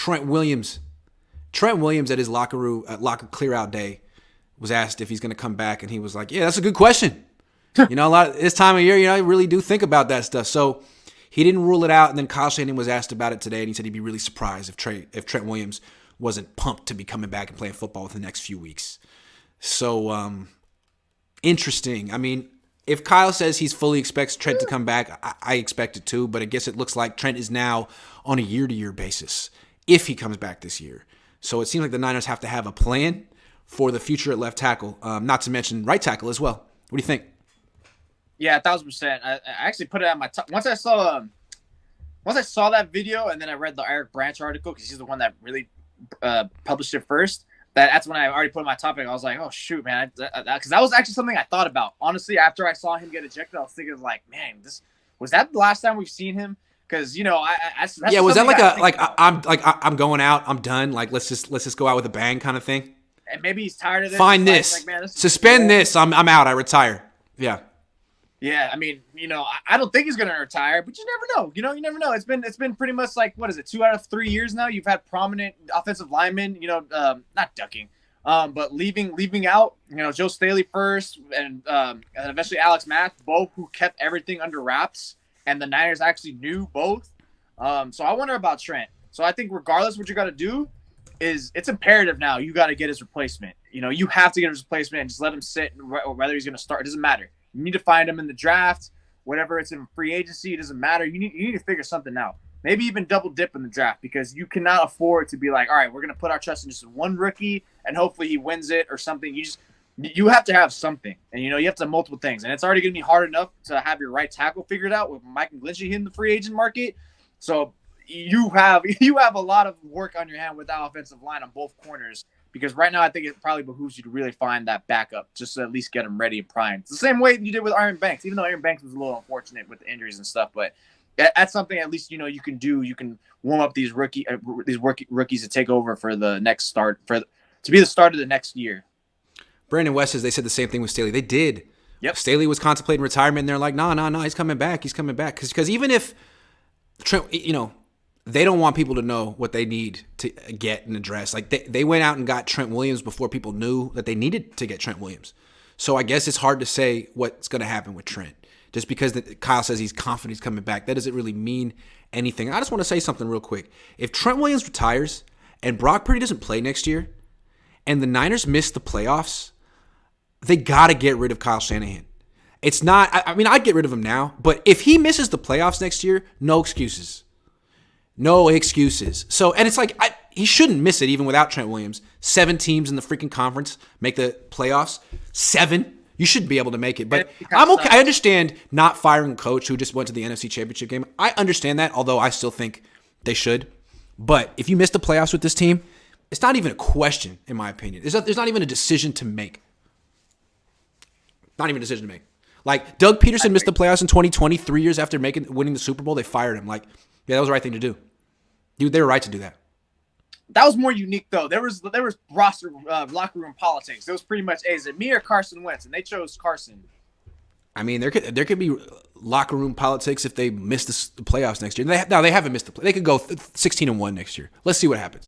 Trent Williams. Trent Williams at his locker clear out day was asked if he's going to come back, and he was like, "Yeah, that's a good question." A lot of this time of year, I really do think about that stuff. So he didn't rule it out, and then Kyle Shanahan was asked about it today, and he said he'd be really surprised if Trent Williams wasn't pumped to be coming back and playing football within the next few weeks. So interesting. I mean, if Kyle says he fully expects Trent to come back, I expect it too, but I guess it looks like Trent is now on a year-to-year basis if he comes back this year. So it seems like the Niners have to have a plan for the future at left tackle, not to mention right tackle as well. What do you think? Yeah, 1,000%. I actually put it on my top. Once I saw that video, and then I read the Eric Branch article because he's the one that really published it first. That's when I already put my topic. I was like, oh shoot, man, because that was actually something I thought about. Honestly, after I saw him get ejected, I was thinking like, man, was that the last time we've seen him? Because that's was that I'm going out, I'm done, like let's just go out with a bang kind of thing. And maybe he's tired of this. Find this, like, man, suspend this. I'm out. I retire. Yeah. Yeah, I mean, I don't think he's going to retire, but you never know. You never know. It's been pretty much like, what is it, 2 out of 3 years now? You've had prominent offensive linemen, not ducking, but leaving out, Joe Staley first, and eventually Alex Mack, both who kept everything under wraps, and the Niners actually knew both. So I wonder about Trent. So I think regardless what you got to do, it's imperative now. You got to get his replacement. You have to get his replacement and just let him sit, or whether he's going to start. It doesn't matter. You need to find him in the draft, whatever it's in free agency. It doesn't matter. You need to figure something out. Maybe even double dip in the draft, because you cannot afford to be like, all right, we're going to put our trust in just one rookie and hopefully he wins it or something. You have to have something, and you have to have multiple things. And it's already going to be hard enough to have your right tackle figured out with Mike and Glinchey in the free agent market. So you have a lot of work on your hand with that offensive line on both corners. Because right now, I think it probably behooves you to really find that backup just to at least get him ready and primed. It's the same way you did with Aaron Banks, even though Aaron Banks was a little unfortunate with the injuries and stuff. But that's something at least you can do. You can warm up these rookies to take over for the next start, to be the start of the next year. Brandon West says they said the same thing with Staley. They did. Yep. Staley was contemplating retirement, and they're like, no, he's coming back. He's coming back. Because even if Trent, they don't want people to know what they need to get and address. Like they went out and got Trent Williams before people knew that they needed to get Trent Williams. So I guess it's hard to say what's going to happen with Trent. Just because Kyle says he's confident he's coming back, that doesn't really mean anything. I just want to say something real quick. If Trent Williams retires and Brock Purdy doesn't play next year and the Niners miss the playoffs, they got to get rid of Kyle Shanahan. It's not, I'd get rid of him now, but if he misses the playoffs next year, no excuses. No excuses. So, and it's like, he shouldn't miss it even without Trent Williams. 7 teams in the freaking conference make the playoffs. 7. You should be able to make it. But I'm okay. I understand not firing a coach who just went to the NFC Championship game. I understand that, although I still think they should. But if you miss the playoffs with this team, it's not even a question, in my opinion. There's not even a decision to make. Not even a decision to make. Like, Doug Peterson missed the playoffs in 2020, 3 years after winning the Super Bowl. They fired him. Like, yeah, that was the right thing to do. They were right to do that. That was more unique, though. There was roster locker room politics. It was pretty much, hey, is it me or Carson Wentz? And they chose Carson. I mean, there could be locker room politics if they miss the playoffs next year. They haven't missed the play. They could go 16-1 next year. Let's see what happens.